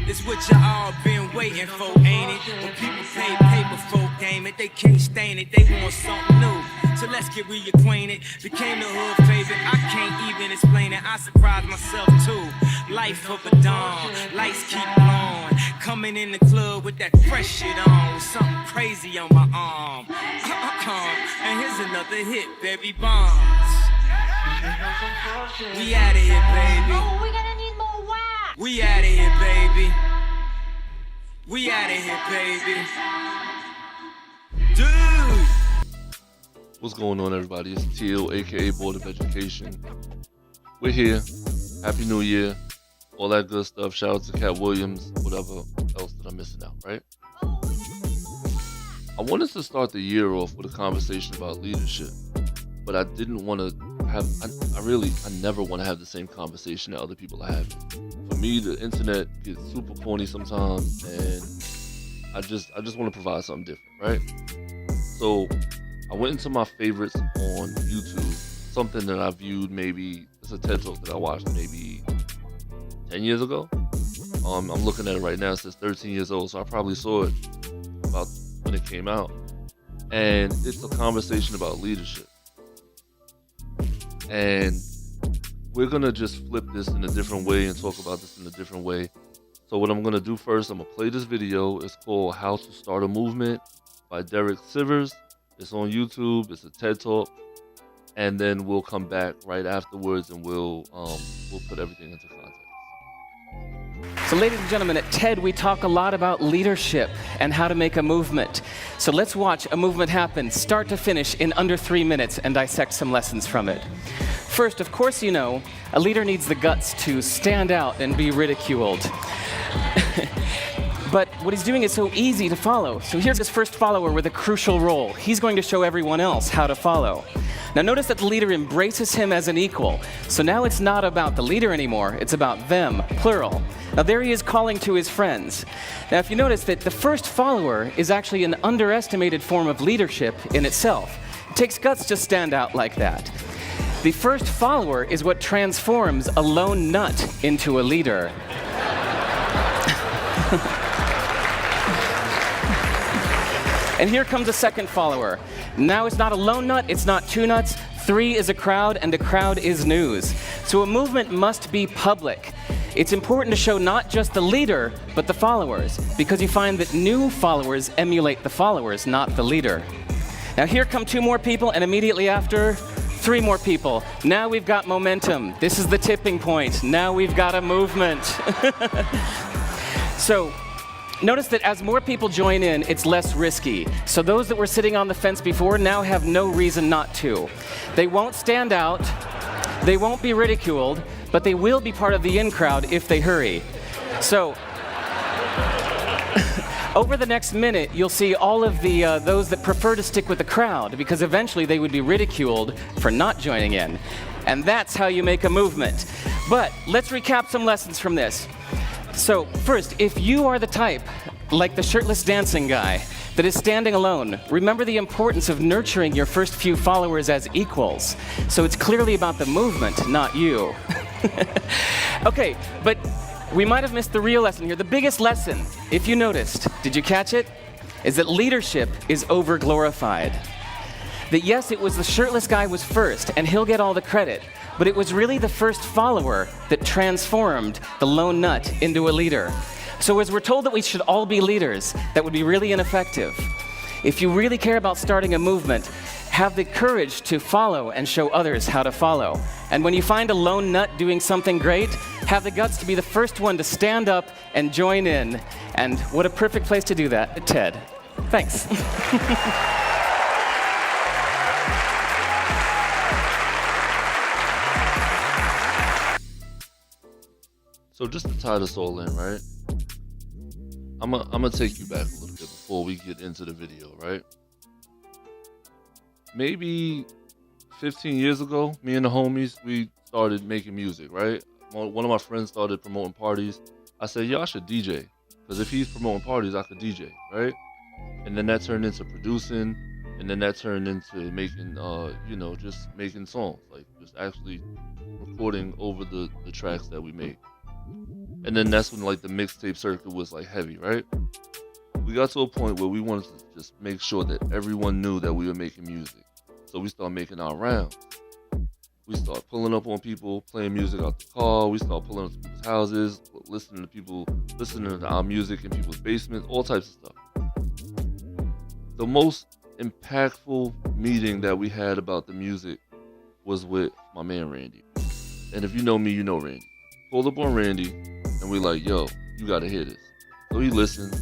It's what you all been waiting for, ain't it? When people pay paper for game it, they can't stain it, they want something new. So let's get reacquainted. Became the hood favorite, I can't even explain it. I surprised myself too. Life of a dawn, lights keep glowing. Coming in the club with that fresh shit on, with something crazy on my arm. And here's another hit, baby Bonds. We outta here, baby. Oh, we're gonna need more wax. We outta here, baby. We outta here, baby. Dude! What's going on, everybody? It's Teal, aka Board of Education. We're here. Happy New Year. All that good stuff. Shout out to Cat Williams. Whatever else that I'm missing out, right? I wanted to start the year off with a conversation about leadership, but I didn't want to have, I never want to have the same conversation that other people are having. For me, the internet gets super corny sometimes, and I just want to provide something different, right? So I went into my favorites on YouTube, something that I viewed maybe, it's a TED Talk that I watched maybe 10 years ago. I'm looking at it right now, it says 13 years old, so I probably saw it about when it came out. And it's a conversation about leadership. And we're gonna just flip this in a different way and talk about this in a different way. So what I'm gonna do first, I'm gonna play this video. It's called How to Start a Movement by Derek Sivers. It's on YouTube, it's a TED Talk. And then we'll come back right afterwards and we'll put everything into context. So ladies and gentlemen, at TED we talk a lot about leadership and how to make a movement. So let's watch a movement happen, start to finish, in under 3 minutes and dissect some lessons from it. First, of course you know, a leader needs the guts to stand out and be ridiculed. But what he's doing is so easy to follow. So here's his first follower with a crucial role. He's going to show everyone else how to follow. Now notice that the leader embraces him as an equal. So now it's not about the leader anymore, it's about them, plural. Now there he is calling to his friends. Now if you notice that the first follower is actually an underestimated form of leadership in itself. It takes guts to stand out like that. The first follower is what transforms a lone nut into a leader. And here comes a second follower. Now it's not a lone nut, it's not two nuts, 3 is a crowd, and a crowd is news. So a movement must be public. It's important to show not just the leader, but the followers, because you find that new followers emulate the followers, not the leader. Now here come 2 more people, and immediately after, 3 more people. Now we've got momentum. This is the tipping point. Now we've got a movement. So, notice that as more people join in, it's less risky. So those that were sitting on the fence before now have no reason not to. They won't stand out, they won't be ridiculed, but they will be part of the in crowd if they hurry. So, over the next minute, you'll see all of the those that prefer to stick with the crowd, because eventually they would be ridiculed for not joining in. And that's how you make a movement. But let's recap some lessons from this. So first, if you are the type, like the shirtless dancing guy, that is standing alone, remember the importance of nurturing your first few followers as equals. So it's clearly about the movement, not you. Okay, but we might have missed the real lesson here. The biggest lesson, if you noticed, did you catch it? Is that leadership is over-glorified. That yes, it was the shirtless guy was first, and he'll get all the credit, but it was really the first follower that transformed the lone nut into a leader. So as we're told that we should all be leaders, that would be really ineffective. If you really care about starting a movement, have the courage to follow and show others how to follow. And when you find a lone nut doing something great, have the guts to be the first one to stand up and join in. And what a perfect place to do that, TED. Thanks. So just to tie this all in, right? I'm gonna take you back a little bit before we get into the video, right? Maybe 15 years ago, me and the homies, we started making music, right? One of my friends started promoting parties. I said, yo, I should DJ. Because if he's promoting parties, I could DJ, right? And then that turned into producing. And then that turned into making, just making songs. Like, just actually recording over the tracks that we make. And then that's when like the mixtape circuit was like heavy, right? We got to a point where we wanted to just make sure that everyone knew that we were making music. So we started making our rounds. We started pulling up on people, playing music out the car. We started pulling up to people's houses, listening to our music in people's basements, all types of stuff. The most impactful meeting that we had about the music was with my man Randy. And if you know me, you know Randy. Pulled up on Randy, and we like, yo, you gotta hear this. So he listened,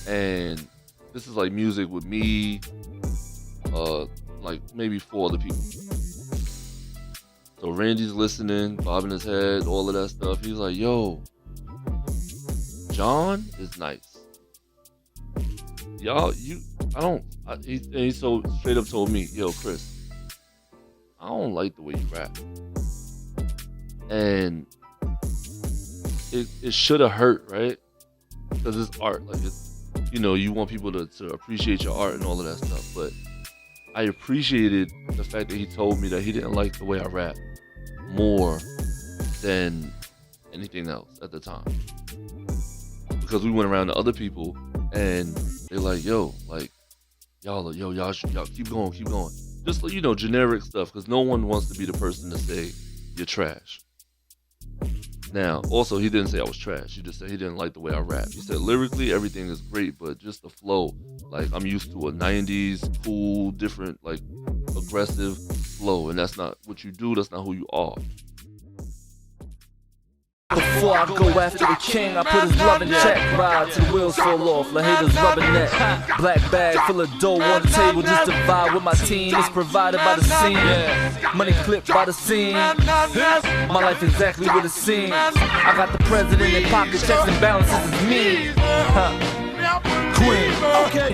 and this is like music with me, like maybe 4 other people. So Randy's listening, bobbing his head, all of that stuff. He's like, yo, John is nice. Y'all, he so straight up told me, yo, Chris, I don't like the way you rap. And it should have hurt, right? Because it's art. Like, it's, you know, you want people to appreciate your art and all of that stuff. But I appreciated the fact that he told me that he didn't like the way I rap more than anything else at the time. Because we went around to other people and they're like, yo, like, y'all keep going. Just, you know, generic stuff, because no one wants to be the person to say you're trash. Now, also, he didn't say I was trash. He just said he didn't like the way I rap. He said lyrically, everything is great, but just the flow, like, I'm used to a 90s, cool, different, like, aggressive flow, and that's not what you do, that's not who you are. Before I go after the king, I put his love in check. Ride till the wheels fall off, the haters rubbing neck. Black bag full of dough on the table, just to vibe with my team. It's provided by the scene, money clipped by the scene. My life exactly what it seems. I got the president in pocket, checks and balances is me. Queen. Okay.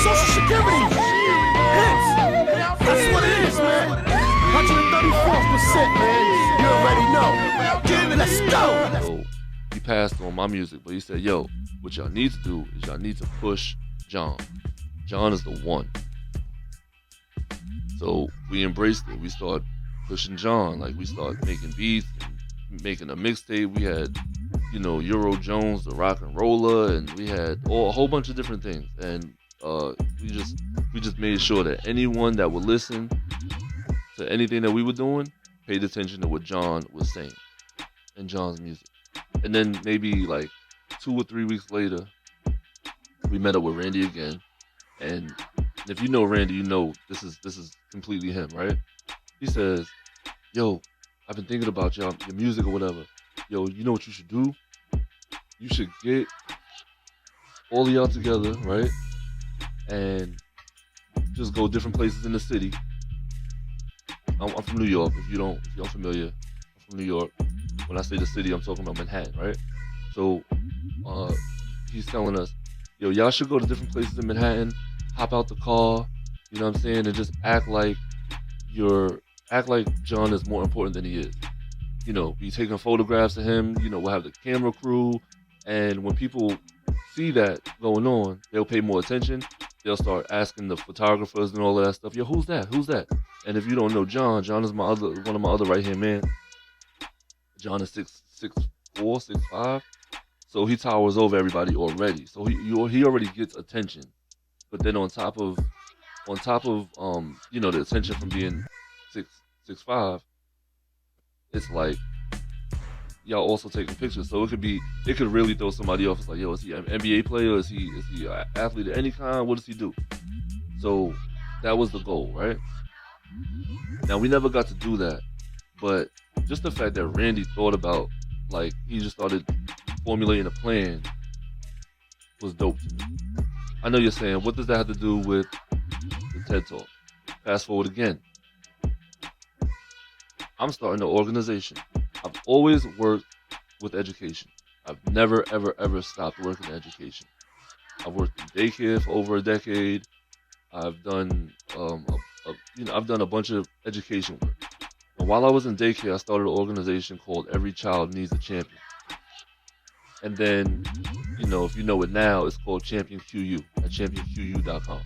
Social Security. Hits. That's what it is, man. 134%, man. You already know. Let's go. So he passed on my music, but he said, yo, what y'all need to do is y'all need to push John. John is the one. So we embraced it. We started pushing John. Like, we started making beats, and making a mixtape. We had, you know, Euro Jones, the rock and roller, and we had a whole bunch of different things. And we just made sure that anyone that would listen to anything that we were doing paid attention to what John was saying and John's music. And then maybe like 2 or 3 weeks later, we met up with Randy again. And if you know Randy, you know this is completely him, right? He says, yo, I've been thinking about your music or whatever. Yo, you know what you should do? You should get all of y'all together, right? And just go different places in the city. I'm from New York. If you're familiar, I'm from New York. When I say the city, I'm talking about Manhattan, right? So he's telling us, yo, y'all should go to different places in Manhattan, hop out the car, you know what I'm saying, and just act like John is more important than he is. You know, be taking photographs of him, you know, we'll have the camera crew, and when people see that going on, they'll pay more attention. They'll start asking the photographers and all of that stuff, yo, who's that? And if you don't know John is one of my other right-hand men. John is 6'4", 6'5", so he towers over everybody already. So he already gets attention. But then on top of you know, the attention from being 6'5", it's like y'all also taking pictures. So it could really throw somebody off. It's like, yo, is he an NBA player? Is he an athlete of any kind? What does he do? So that was the goal, right? Now, we never got to do that, but just the fact that Randy thought about, like, he just started formulating a plan was dope to me. I know you're saying, what does that have to do with the TED Talk? Fast forward again. I'm starting an organization. I've always worked with education. I've never, ever, ever stopped working in education. I've worked in daycare for over a decade. I've done I've done a bunch of education work. And while I was in daycare, I started an organization called Every Child Needs a Champion. And then, you know, if you know it now, it's called Champion QU at championqu.com.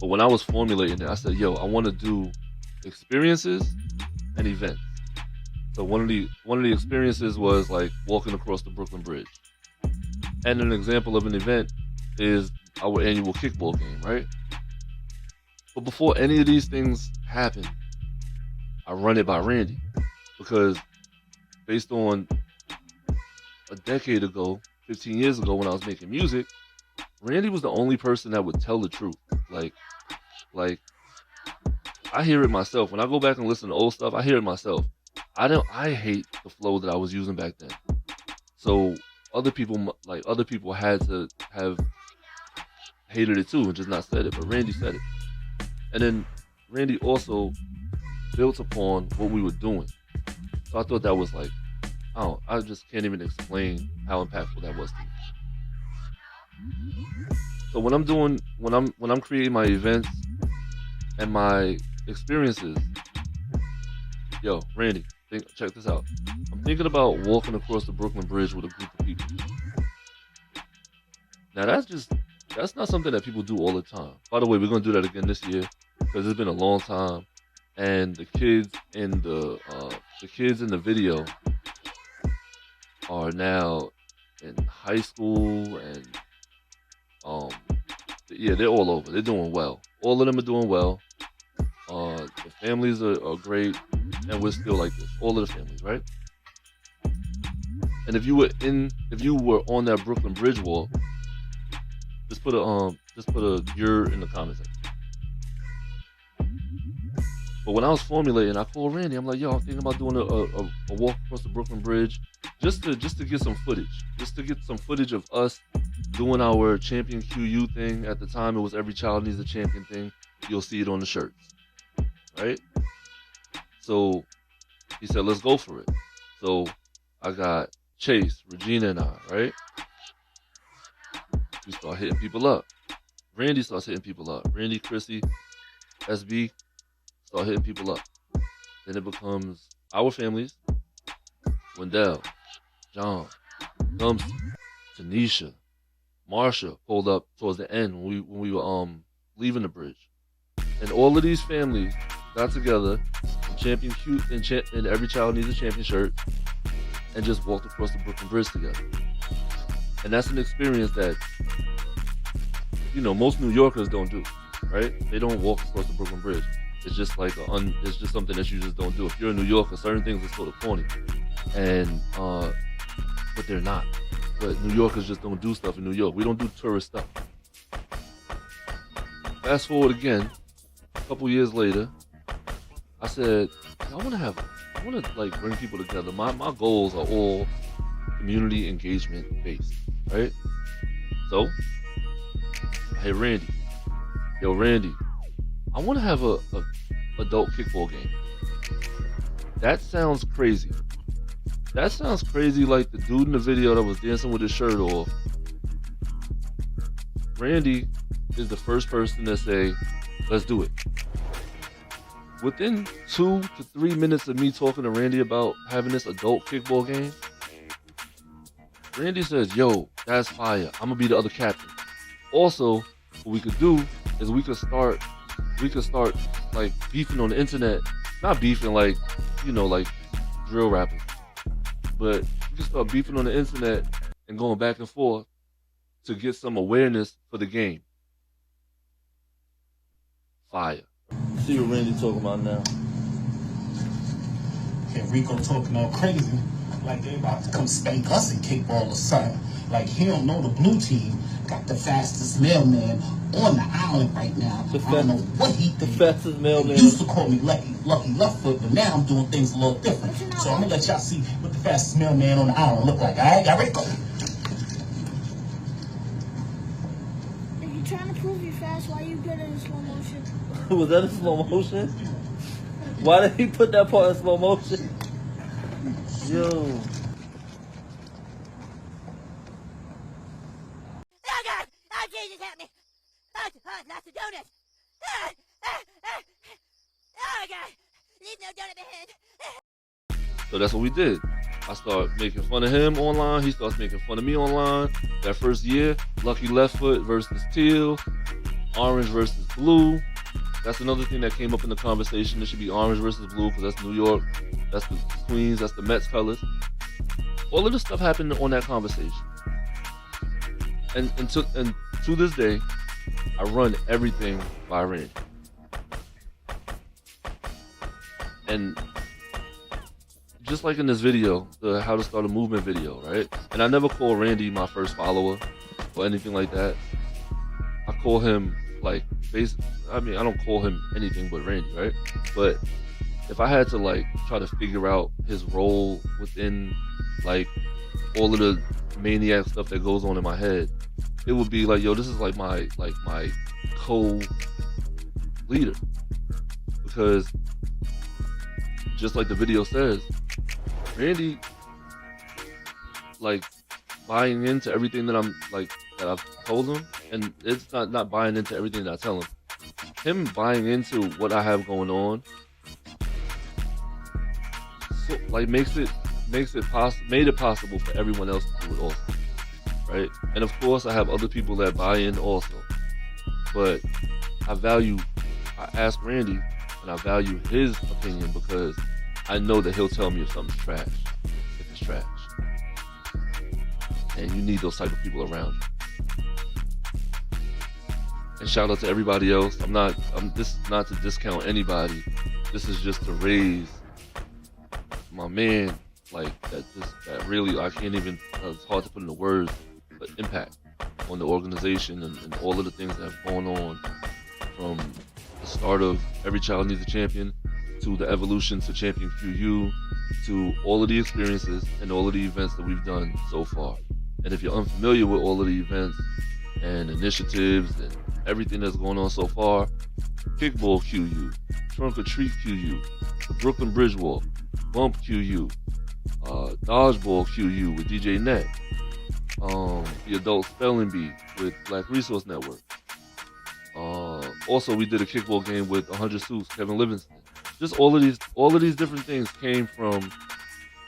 But when I was formulating it, I said, yo, I want to do experiences and events So one of the experiences was like walking across the Brooklyn Bridge. And an example of an event is our annual kickball game, right? But before any of these things happen, I run it by Randy, because based on a decade ago, 15 years ago, when I was making music, Randy was the only person that would tell the truth. Like I hear it myself. When I go back and listen to old stuff, I hear it myself. I hate the flow that I was using back then. So other people had to have hated it too and just not said it, but Randy said it. And then Randy also built upon what we were doing. So I thought that was like, I just can't even explain how impactful that was to me. So when I'm creating my events and my experiences, yo, Randy, check this out. I'm thinking about walking across the Brooklyn Bridge with a group of people. Now that's not something that people do all the time. By the way, we're gonna do that again this year because it's been a long time, and the kids in the video are now in high school, and they're all over. They're doing well. All of them are doing well. The families are great, and we're still like this. All of the families, right? And if you were on that Brooklyn Bridge walk, just put a you're in the comment section. But when I was formulating, I called Randy. I'm like, yo, I'm thinking about doing a walk across the Brooklyn Bridge, just to get some footage, of us doing our Champion QU thing. At the time, it was Every Child Needs a Champion thing. You'll see it on the shirts, right? So he said, let's go for it. So I got Chase, Regina, and I, right? We start hitting people up. Randy starts hitting people up. Randy, Chrissy, SB start hitting people up. Then it becomes our families. Wendell, John, Gumsy, Tanisha, Marsha pulled up towards the end when we were leaving the bridge. And all of these families got together in Every Child Needs a Champion shirt and just walked across the Brooklyn Bridge together. And that's an experience that, most New Yorkers don't do, right? They don't walk across the Brooklyn Bridge. It's just it's just something that you just don't do. If you're a New Yorker, certain things are sort of corny, and but they're not. But New Yorkers just don't do stuff in New York. We don't do tourist stuff. Fast forward again, a couple years later, I said, I want to bring people together. My goals are all community engagement based, right? So I hit Randy. Yo, Randy, I want to have a adult kickball game. That sounds crazy. That sounds crazy, like the dude in the video that was dancing with his shirt off. Randy is the first person to say, let's do it. Within 2 to 3 minutes of me talking to Randy about having this adult kickball game, Randy says, yo, that's fire. I'm gonna be the other captain. Also, what we could do is we could start like beefing on the internet. Not beefing like drill rappers. But we can start beefing on the internet and going back and forth to get some awareness for the game. Fire. See what Randy talking about now. And Rico talking all crazy, like they about to come spank us in kickball or something. Like he don't know the blue team got the fastest mailman on the island right now. I don't know what he thinks. The fastest mailman. He used to call me Lucky Left Foot, but now I'm doing things a little different. So I'm gonna let y'all see what the fastest mailman on the island look like. Alright, y'all ready? Go. If you're trying to prove you're fast, why you good in slow motion? Was that in slow motion? Why did he put that part in slow motion? Yo. Oh God! Oh Jesus, help me! Oh, lots of donuts! Oh God! Leave no donut behind! So that's what we did. I started making fun of him online. He starts making fun of me online. That first year, Lucky Left Foot versus Teal, Orange versus Blue. That's another thing that came up in the conversation. It should be orange versus blue because that's New York, that's the Queens, that's the Mets colors. All of this stuff happened on that conversation. And to this day, I run everything by Randy. And just like in this video, the How to Start a Movement video, right? And I never call Randy my first follower or anything like that. I call him like, I don't call him anything but Randy, right? But if I had to like try to figure out his role within like all of the maniac stuff that goes on in my head, it would be like, yo, this is like my co-leader. Because just like the video says, Randy like buying into everything that that I've told him, and it's not buying into everything that I tell him. Him buying into what I have going on, so like made it possible for everyone else to do it also, right? And of course, I have other people that buy in also, but I ask Randy, and I value his opinion because I know that he'll tell me if something's trash, if it's trash. And you need those type of people around you. And shout out to everybody else. This is not to discount anybody. This is just to raise my man, like that really, I can't even, it's hard to put into words, but impact on the organization and all of the things that have gone on from the start of Every Child Needs a Champion to the evolution to Champion QU to all of the experiences and all of the events that we've done so far. And if you're unfamiliar with all of the events and initiatives and everything that's going on so far, Kickball QU, Trunk or Treat QU, the Brooklyn Bridge Walk, Bump QU, Dodgeball QU with DJ Net, the Adult Spelling Bee with Black Resource Network. Also, we did a kickball game with 100 Suits, Kevin Livingston. Just all of these different things came from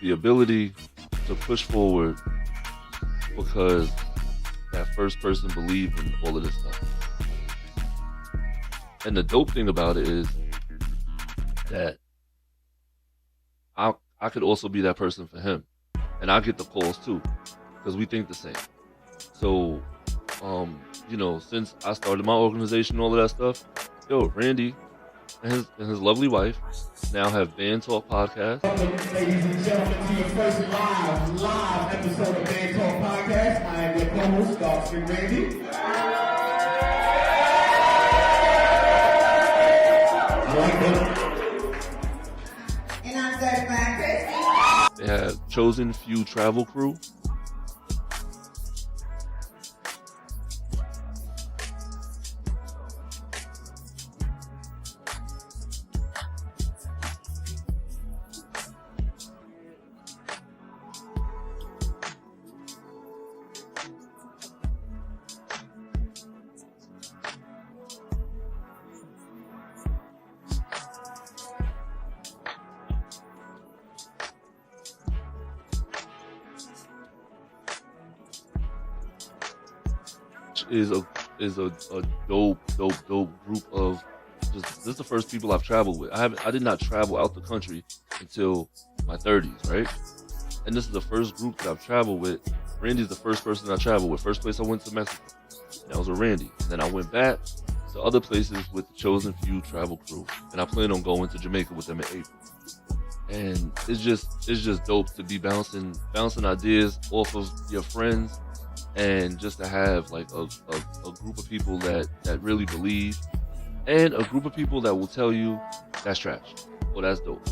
the ability to push forward because that first person believed in all of this stuff. And the dope thing about it is that I could also be that person for him, and I get the calls too because we think the same. So, since I started my organization and all of that stuff, Randy and his lovely wife now have Band Talk Podcast. Ladies and gentlemen, to your first live episode of Band Talk Podcast. I am your co-host, Dr. Randy. I like them. And I'm certified Christy. They have Chosen Few Travel Crew. Is a dope group of this is the first people I've traveled with. I did not travel out the country until my 30s, right? And this is the first group that I've traveled with. Randy's the first person I traveled with. First place I went to Mexico. And that was with Randy. And then I went back to other places with the Chosen Few Travel Crew. And I plan on going to Jamaica with them in April. And it's just dope to be bouncing ideas off of your friends, and just to have like a group of people that really believe, and a group of people that will tell you that's trash or that's dope.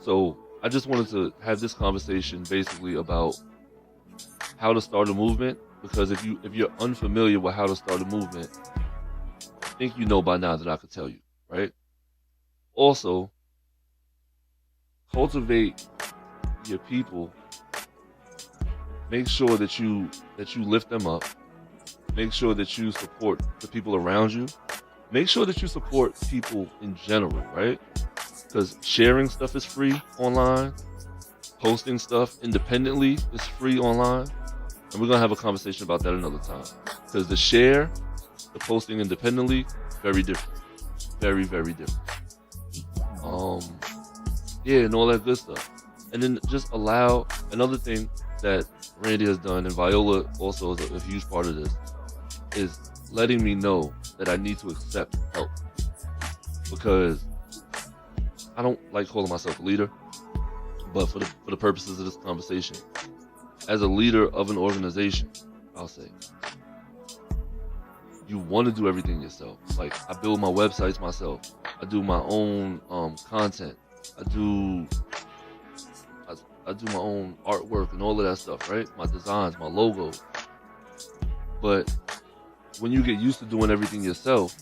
So I just wanted to have this conversation basically about how to start a movement, because if you're unfamiliar with how to start a movement, I think you know by now that I could tell you, right? Also, cultivate your people. Make sure that you lift them up. Make sure that you support the people around you. Make sure that you support people in general, right? Because sharing stuff is free online. Posting stuff independently is free online. And we're going to have a conversation about that another time. Because the posting independently, very different. very, very different. Yeah, and all that good stuff. And then just allow, another thing that Randy has done, and Viola also is a huge part of this, is letting me know that I need to accept help. Because I don't like calling myself a leader, but for the purposes of this conversation, as a leader of an organization, I'll say, you want to do everything yourself. Like, I build my websites myself. I do my own content. I do my own artwork and all of that stuff, right? My designs, my logo. But when you get used to doing everything yourself,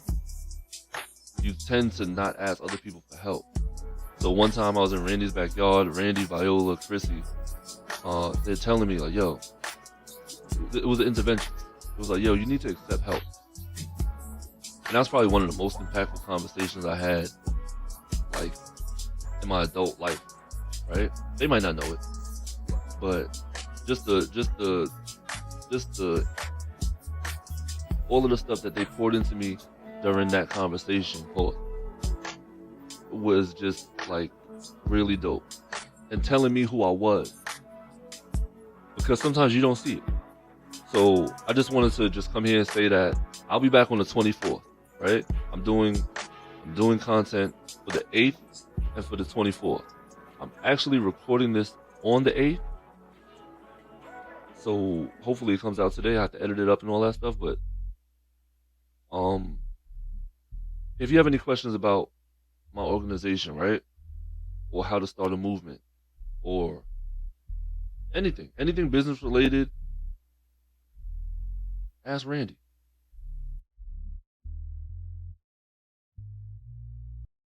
you tend to not ask other people for help. So one time I was in Randy's backyard, Randy, Viola, Chrissy, they're telling me like, yo, it was an intervention. It was like, yo, you need to accept help. And that was probably one of the most impactful conversations I had, like, in my adult life, right? They might not know it, but just the all of the stuff that they poured into me during that conversation was just like really dope, and telling me who I was, because sometimes you don't see it. So I just wanted to just come here and say that I'll be back on the 24th, right? I'm doing content for the 8th and for the 24th. I'm actually recording this on the 8th, so hopefully it comes out today. I have to edit it up and all that stuff, but if you have any questions about my organization, right, or how to start a movement, or anything business related, ask Randy.